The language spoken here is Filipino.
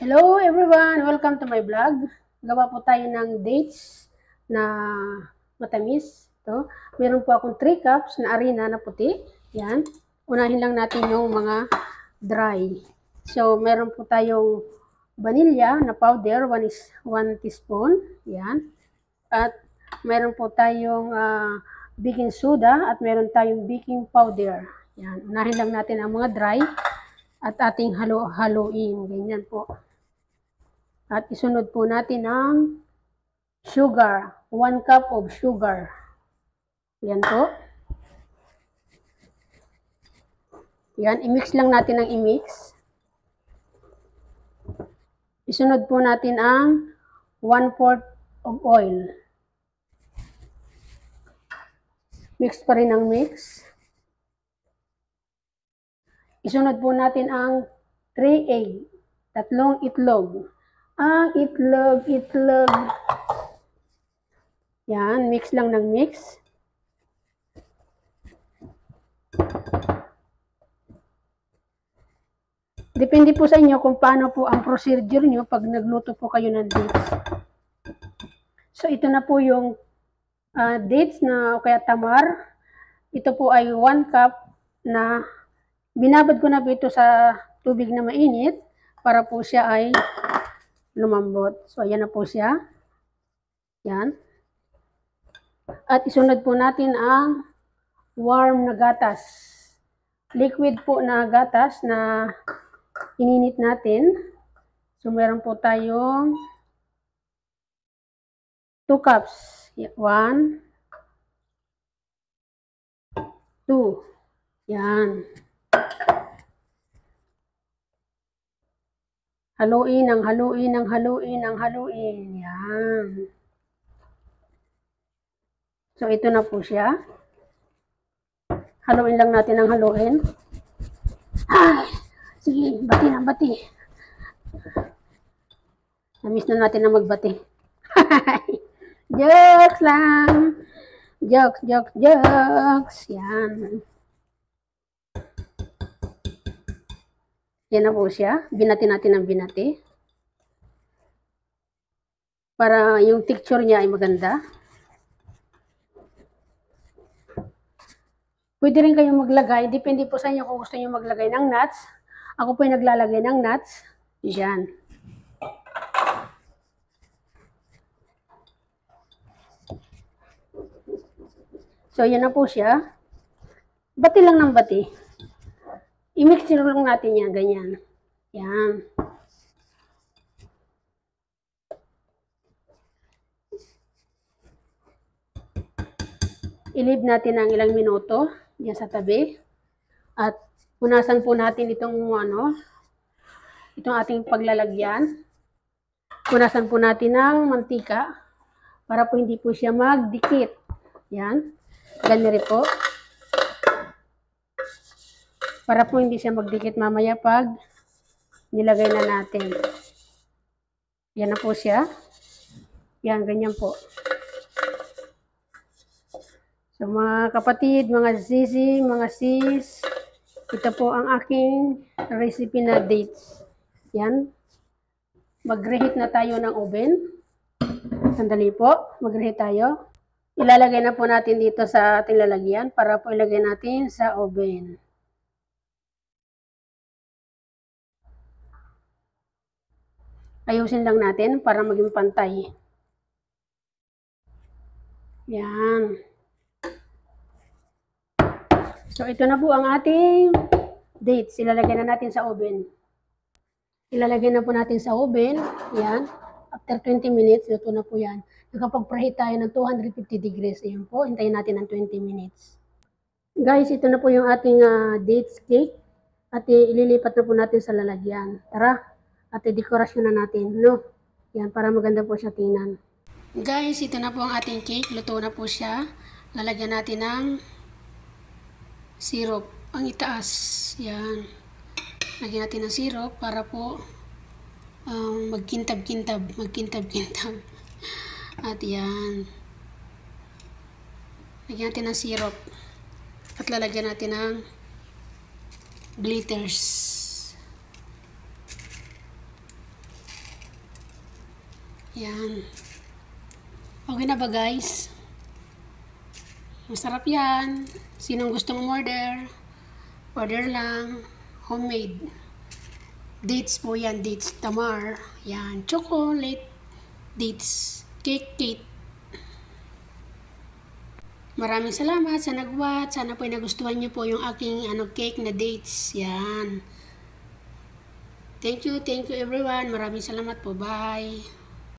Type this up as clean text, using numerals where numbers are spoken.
Hello everyone! Welcome to my vlog. Gawa po tayo ng dates na matamis. Ito. Meron po akong 3 cups na arena na puti. Yan. Unahin lang natin yung mga dry. So, meron po tayong vanilla na powder, 1 teaspoon. Yan. At meron po tayong baking soda at meron tayong baking powder. Yan. Unahin lang natin ang mga dry at ating halo-haloin. Ganyan po. At isunod po natin ang sugar. 1 cup of sugar. Yan po. Yan, i-mix lang natin ang i-mix. Isunod po natin ang 1/4 of oil. Mix pa rin ang mix. Isunod po natin ang 3 egg. 3 itlog. Ang itlog. Yan, mix lang ng mix. Depende po sa inyo kung paano po ang procedure nyo pag nagluto po kayo ng dates. So, ito na po yung dates na o kaya tamar. Ito po ay 1 cup na binabad ko na po ito sa tubig na mainit para po siya ay lumambot. So, ayan na po siya. Yan. At isunod po natin ang warm na gatas. Liquid po na gatas na ininit natin. So, meron po tayong 2 cups. 1, 2. Yan. Haluin. Yan. So, ito na po siya. Haluin lang natin ang haluin. Ay! Sige, bati. Namiss na natin na magbati. Jokes lang. Jokes. Yan. Yan na po siya. Binati natin ang binati. Para yung texture niya ay maganda. Pwede rin kayong maglagay. Depende po sa inyo kung gusto niyo maglagay ng nuts. Ako po ay naglalagay ng nuts. Yan. So, yan na po siya. Bati lang ng bati. I-mix lang natin yan. Ganyan. Yan. I-leave natin ang ilang minuto diyan sa tabi. At punasan po natin itong ating paglalagyan. Punasan po natin ng mantika para po hindi po siya magdikit. Yan. Ganyan rin po. Para po hindi siya magdikit mamaya pag nilagay na natin. Yan na po siya. Yan, ganyan po. So, mga kapatid, mga sisi, mga sis, ito po ang aking recipe na dates. Yan. Mag-reheat na tayo ng oven. Sandali po. Mag-reheat tayo. Ilalagay na po natin dito sa ating lalagyan para po ilagay natin sa oven. Ayusin lang natin para maging pantay. Yan. So, ito na po ang ating dates. Ilalagay na natin sa oven. Ilalagay na po natin sa oven. Yan. After 20 minutes, luto na po yan. Nakapag-preheat tayo ng 250 degrees. Ayan po. Hintayin natin ng 20 minutes. Guys, ito na po yung ating dates cake. At ililipat na po natin sa lalagyan. Tara. At dekorasyon na natin. No? Yan. Para maganda po siya tingnan. Guys, ito na po ang ating cake. Luto na po siya. Lalagyan natin ng syrup. Ang itaas. Yan. Lagyan natin ng syrup para po magkintab-kintab. At yan. Lagyan natin ng syrup. At lalagyan natin ng glitters. Yan. Okay na ba guys? Masarap yan. Sinong gustong order? Order lang. Homemade. Dates po yan. Dates Tamar. Yan. Chocolate. Dates. Cake. Maraming salamat sa nag-watch. Sana po nagustuhan niyo po yung aking cake na dates. Yan. Thank you everyone. Maraming salamat po. Bye.